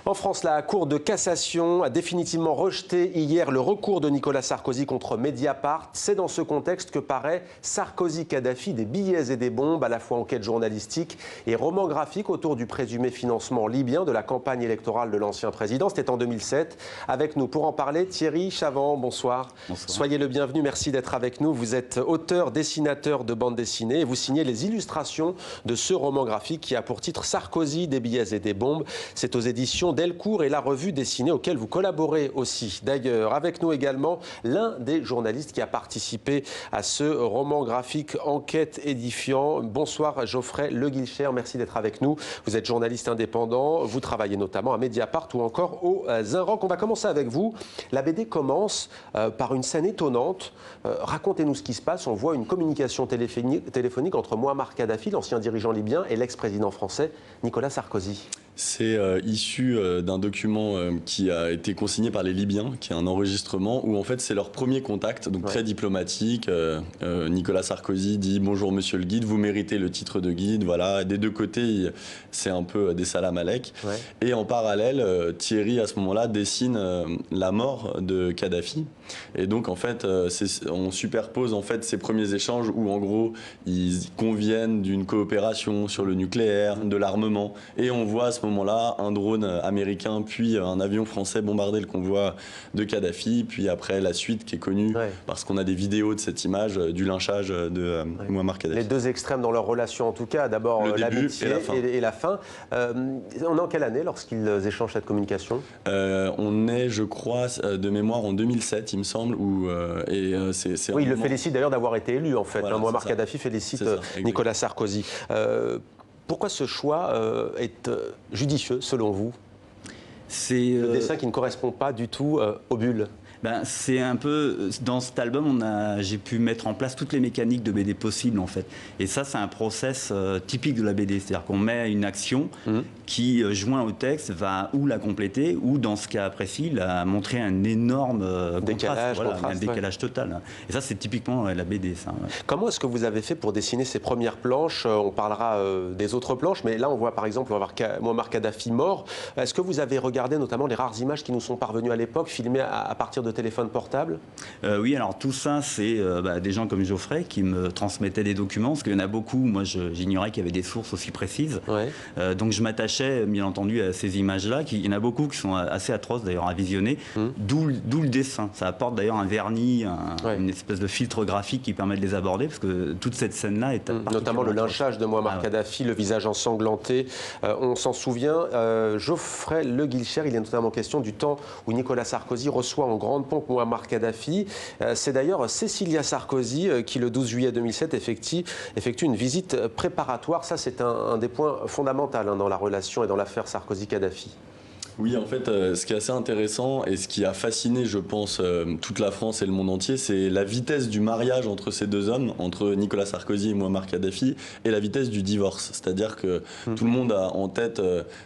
En France, la Cour de cassation a définitivement rejeté hier le recours de Nicolas Sarkozy contre Mediapart. C'est dans ce contexte que paraît Sarkozy-Kadhafi, des billets et des bombes, à la fois enquête journalistique et roman graphique autour du présumé financement libyen de la campagne électorale de l'ancien président. C'était en 2007. Avec nous pour en parler, Thierry Chavant, bonsoir. Bonsoir. Soyez le bienvenu, merci d'être avec nous. Vous êtes auteur, dessinateur de bande dessinée et vous signez les illustrations de ce roman graphique qui a pour titre Sarkozy, des billets et des bombes. C'est aux éditions Delcourt et la revue dessinée auquel vous collaborez aussi. D'ailleurs, avec nous également l'un des journalistes qui a participé à ce roman graphique Enquête édifiant. Bonsoir Geoffrey Le Guilcher, merci d'être avec nous. Vous êtes journaliste indépendant, vous travaillez notamment à Mediapart ou encore au Zinrock. On va commencer avec vous. La BD commence par une scène étonnante. Racontez-nous ce qui se passe. On voit une communication téléphonique entre Mouammar Kadhafi, l'ancien dirigeant libyen, et l'ex-président français Nicolas Sarkozy. C'est issu d'un document qui a été consigné par les Libyens, qui est un enregistrement où en fait c'est leur premier contact, donc très diplomatique. Nicolas Sarkozy dit « Bonjour monsieur le guide, vous méritez le titre de guide ». Voilà, des deux côtés, c'est un peu des salam alek. Et en parallèle, Thierry à ce moment-là dessine la mort de Kadhafi. Et donc en fait, on superpose en fait ces premiers échanges où en gros ils conviennent d'une coopération sur le nucléaire, de l'armement, et on voit à ce moment-là un drone américain puis un avion français bombarder le convoi de Kadhafi, puis après la suite qui est connue parce qu'on a des vidéos de cette image du lynchage de Mouammar Kadhafi. Les deux extrêmes dans leur relation en tout cas, d'abord l'amitié et la fin. On est en quelle année lorsqu'ils échangent cette communication? On est, je crois, de mémoire en 2007 il me semble. Oui, il le félicite d'ailleurs d'avoir été élu en fait. Voilà, Mouammar Kadhafi félicite Nicolas Sarkozy. Pourquoi ce choix est judicieux, selon vous? C'est le dessin qui ne correspond pas du tout aux bulles. C'est un peu, dans cet album, j'ai pu mettre en place toutes les mécaniques de BD possibles en fait. Et ça, c'est un process typique de la BD. C'est-à-dire qu'on met une action qui, joint au texte, va ou la compléter, ou dans ce cas précis, la montrer un énorme décalage, un décalage total. Et ça, c'est typiquement la BD. Ça, Comment est-ce que vous avez fait pour dessiner ces premières planches? On parlera des autres planches, mais là, on voit par exemple Mouammar Kadhafi mort. Est-ce que vous avez regardé notamment les rares images qui nous sont parvenues à l'époque, filmées à partir de téléphone portable? Oui, alors tout ça, c'est des gens comme Geoffrey qui me transmettaient des documents, parce qu'il y en a beaucoup. Moi, j'ignorais qu'il y avait des sources aussi précises. Donc je m'attachais, bien entendu, à ces images-là. Il y en a beaucoup qui sont assez atroces, d'ailleurs, à visionner. D'où le dessin. Ça apporte d'ailleurs un vernis, une espèce de filtre graphique qui permet de les aborder, parce que toute cette scène-là est notamment le lynchage de Mouammar Kadhafi, le visage ensanglanté. On s'en souvient. Geoffrey Le Guilcher, il est notamment question du temps où Nicolas Sarkozy reçoit en grande pompe Mouammar Kadhafi. C'est d'ailleurs Cécilia Sarkozy qui, le 12 juillet 2007, effectue une visite préparatoire. Ça, c'est un des points fondamentaux dans la relation et dans l'affaire Sarkozy-Kadhafi. Oui, en fait, ce qui est assez intéressant et ce qui a fasciné, je pense, toute la France et le monde entier, c'est la vitesse du mariage entre ces deux hommes, entre Nicolas Sarkozy et Mouammar Kadhafi, et la vitesse du divorce. C'est-à-dire que tout le monde a en tête,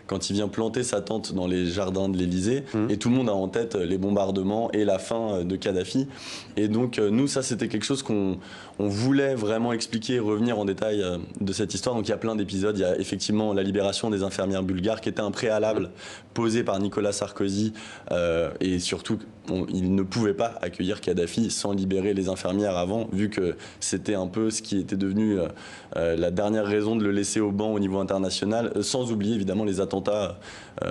quand il vient planter sa tente dans les jardins de l'Élysée, et tout le monde a en tête les bombardements et la fin de Kadhafi. Et donc, nous, ça, c'était quelque chose qu'on voulait vraiment expliquer et revenir en détail de cette histoire. Donc, il y a plein d'épisodes. Il y a effectivement la libération des infirmières bulgares, qui était un préalable posé par Nicolas Sarkozy, et surtout il ne pouvait pas accueillir Kadhafi sans libérer les infirmières avant, vu que c'était un peu ce qui était devenu la dernière raison de le laisser au banc au niveau international, sans oublier évidemment les attentats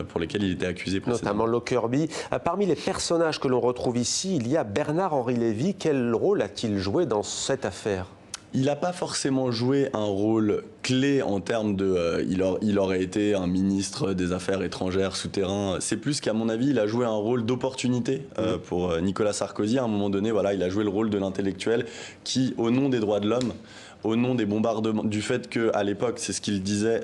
pour lesquels il était accusé précédemment. Notamment Lockerbie. Parmi les personnages que l'on retrouve ici, il y a Bernard-Henri Lévy. Quel rôle a-t-il joué dans cette affaire ? Il n'a pas forcément joué un rôle clé en termes de... il aurait été un ministre des Affaires étrangères souterrain. C'est plus qu'à mon avis, il a joué un rôle d'opportunité pour Nicolas Sarkozy. À un moment donné, voilà, il a joué le rôle de l'intellectuel qui, au nom des droits de l'homme, au nom des bombardements, du fait qu'à l'époque, c'est ce qu'il disait,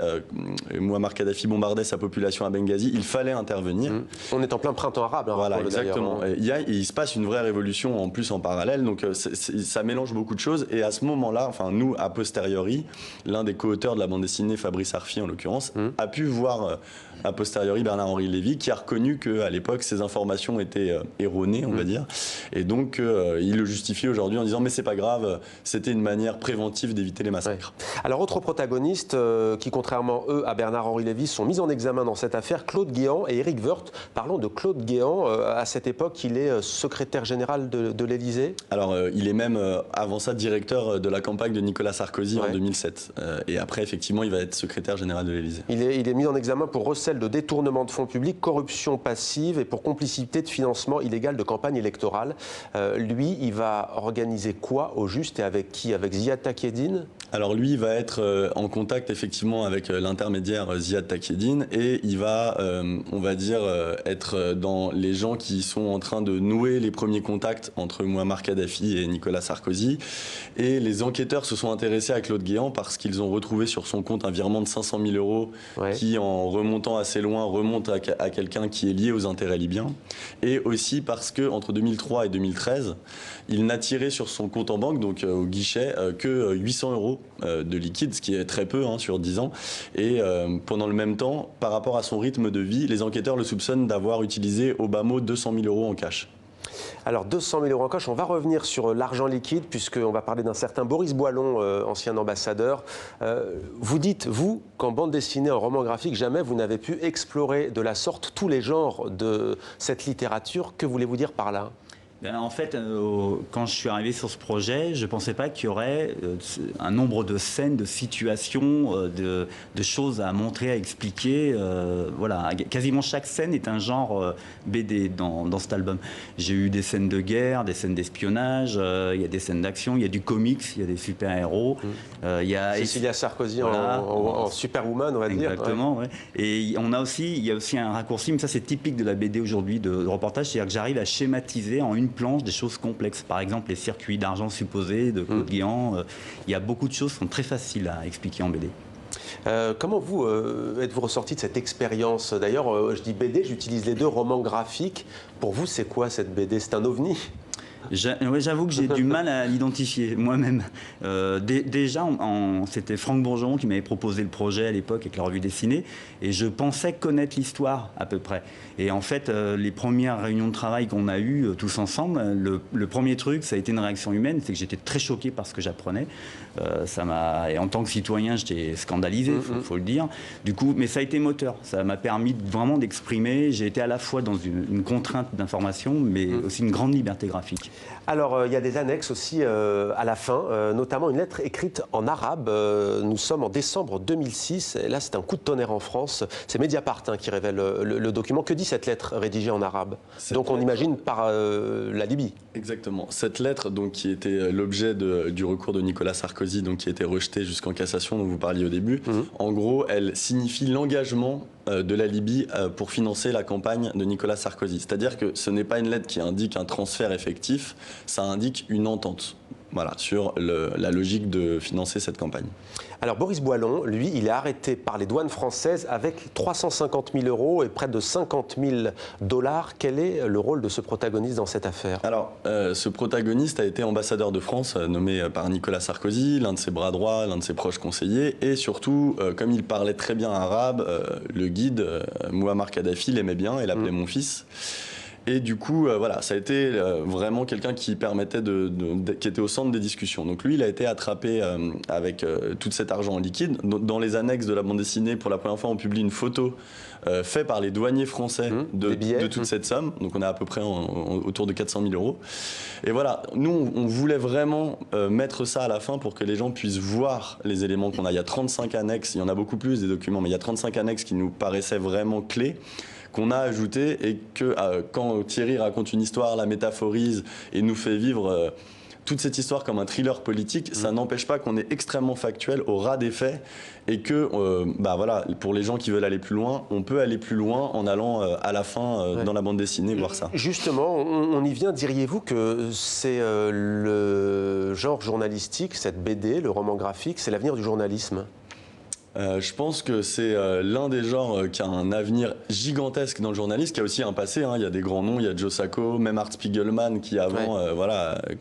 Mouammar Kadhafi bombardait sa population à Benghazi, il fallait intervenir. On est en plein printemps arabe. Voilà, exactement. Il se passe une vraie révolution en plus en parallèle, donc ça mélange beaucoup de choses. Et à ce moment-là, enfin nous, a posteriori, l'un des co-auteurs de la bande dessinée, Fabrice Arfi en l'occurrence, a pu voir a posteriori Bernard-Henri Lévy, qui a reconnu qu'à l'époque, ces informations étaient erronées, on va dire. Et donc, il le justifie aujourd'hui en disant « mais c'est pas grave, c'était une manière préventive l'objectif d'éviter les massacres. Ouais. Alors, autres protagonistes qui, contrairement à Bernard-Henri Lévy, sont mis en examen dans cette affaire, Claude Guéant et Éric Woerth. Parlons de Claude Guéant. À cette époque, il est secrétaire général de l'Élysée. Alors, il est même, avant ça, directeur de la campagne de Nicolas Sarkozy en 2007. Et après, effectivement, il va être secrétaire général de l'Élysée. Il est mis en examen pour recel de détournement de fonds publics, corruption passive et pour complicité de financement illégal de campagne électorale. Lui, il va organiser quoi au juste et avec qui? Avec Ziad Takieddine? Alors lui, il va être en contact effectivement avec l'intermédiaire Ziad Takieddine et il va, on va dire, être dans les gens qui sont en train de nouer les premiers contacts entre Mouammar Kadhafi et Nicolas Sarkozy. Et les enquêteurs se sont intéressés à Claude Guéant parce qu'ils ont retrouvé sur son compte un virement de 500 000 euros qui, en remontant assez loin, remonte à quelqu'un qui est lié aux intérêts libyens. Et aussi parce que entre 2003 et 2013, il n'a tiré sur son compte en banque, donc au guichet, que 800 euros de liquide, ce qui est très peu sur 10 ans. Et pendant le même temps, par rapport à son rythme de vie, les enquêteurs le soupçonnent d'avoir utilisé au bas mot 200 000 euros en cash. Alors 200 000 euros en cash, on va revenir sur l'argent liquide puisqu'on va parler d'un certain Boris Boilon, ancien ambassadeur. Vous dites, vous, qu'en bande dessinée, en roman graphique, jamais vous n'avez pu explorer de la sorte tous les genres de cette littérature. Que voulez-vous dire par là ? En fait, quand je suis arrivé sur ce projet, je ne pensais pas qu'il y aurait un nombre de scènes, de situations, de choses à montrer, à expliquer. Voilà, quasiment chaque scène est un genre BD dans cet album. J'ai eu des scènes de guerre, des scènes d'espionnage, il y a des scènes d'action, il y a du comics, il y a des super-héros. Il y a Cécilia Sarkozy en Superwoman, on va dire. Exactement, ouais. Et il y a aussi un raccourci, mais ça c'est typique de la BD aujourd'hui, de reportage, c'est-à-dire que j'arrive à schématiser en une planche des choses complexes. Par exemple, les circuits d'argent supposés de Claude Guéant. Il y a beaucoup de choses qui sont très faciles à expliquer en BD. Comment vous êtes-vous ressorti de cette expérience? D'ailleurs, je dis BD, j'utilise les deux, romans graphiques. Pour vous, c'est quoi cette BD? C'est un ovni? J'avoue que j'ai du mal à l'identifier moi-même. Déjà, c'était Franck Bourgeon qui m'avait proposé le projet à l'époque avec la revue dessinée, et je pensais connaître l'histoire à peu près. Et en fait, les premières réunions de travail qu'on a eues tous ensemble, le premier truc, ça a été une réaction humaine, c'est que j'étais très choqué par ce que j'apprenais. Et en tant que citoyen, j'étais scandalisé, faut le dire. Du coup, mais ça a été moteur. Ça m'a permis vraiment d'exprimer. J'ai été à la fois dans une contrainte d'information, mais aussi une grande liberté graphique. Alors, il y a des annexes aussi à la fin, notamment une lettre écrite en arabe. Nous sommes en décembre 2006, et là c'est un coup de tonnerre en France. C'est Mediapart qui révèle le document. Que dit cette lettre rédigée en arabe? Donc on imagine par la Libye. Exactement. Cette lettre, donc, qui était l'objet du recours de Nicolas Sarkozy, donc, qui a été rejeté jusqu'en cassation, dont vous parliez au début, en gros, elle signifie l'engagement de la Libye pour financer la campagne de Nicolas Sarkozy. C'est-à-dire que ce n'est pas une lettre qui indique un transfert effectif, ça indique une entente, voilà, sur la logique de financer cette campagne. Alors Boris Boilon, lui, il est arrêté par les douanes françaises avec 350 000 euros et près de 50 000 $. Quel est le rôle de ce protagoniste dans cette affaire? Alors, ce protagoniste a été ambassadeur de France, nommé par Nicolas Sarkozy, l'un de ses bras droits, l'un de ses proches conseillers, et surtout, comme il parlait très bien arabe, le guide, Mouammar Kadhafi, l'aimait bien et l'appelait mon fils. Et du coup, voilà, ça a été vraiment quelqu'un qui permettait qui était au centre des discussions. Donc lui, il a été attrapé avec tout cet argent en liquide. Dans les annexes de la bande dessinée, pour la première fois, on publie une photo faite par les douaniers français de toute cette somme. Donc on est à peu près autour de 400 000 euros. Et voilà, nous, on voulait vraiment mettre ça à la fin pour que les gens puissent voir les éléments qu'on a. Il y a 35 annexes, il y en a beaucoup plus des documents, mais il y a 35 annexes qui nous paraissaient vraiment clés, qu'on a ajouté, et que quand Thierry raconte une histoire, la métaphorise et nous fait vivre toute cette histoire comme un thriller politique, ça n'empêche pas qu'on est extrêmement factuel, au ras des faits, et que voilà, pour les gens qui veulent aller plus loin, on peut aller plus loin en allant à la fin dans la bande dessinée voir ça. Justement, on y vient. Diriez-vous que c'est le genre journalistique, cette BD, le roman graphique, c'est l'avenir du journalisme? Je pense que c'est l'un des genres qui a un avenir gigantesque dans le journalisme, qui a aussi un passé. Il y a des grands noms, il y a Joe Sacco, même Art Spiegelman qui avant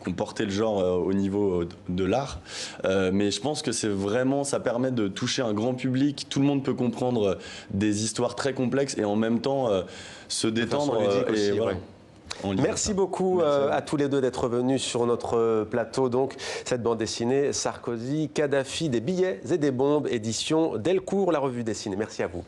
comportait le genre au niveau de l'art. Mais je pense que c'est vraiment, ça permet de toucher un grand public. Tout le monde peut comprendre des histoires très complexes et en même temps se détendre. Aussi, voilà. Merci beaucoup à tous les deux d'être venus sur notre plateau. Donc, cette bande dessinée Sarkozy, Kadhafi, des billets et des bombes, édition Delcourt, la revue dessinée. Merci à vous.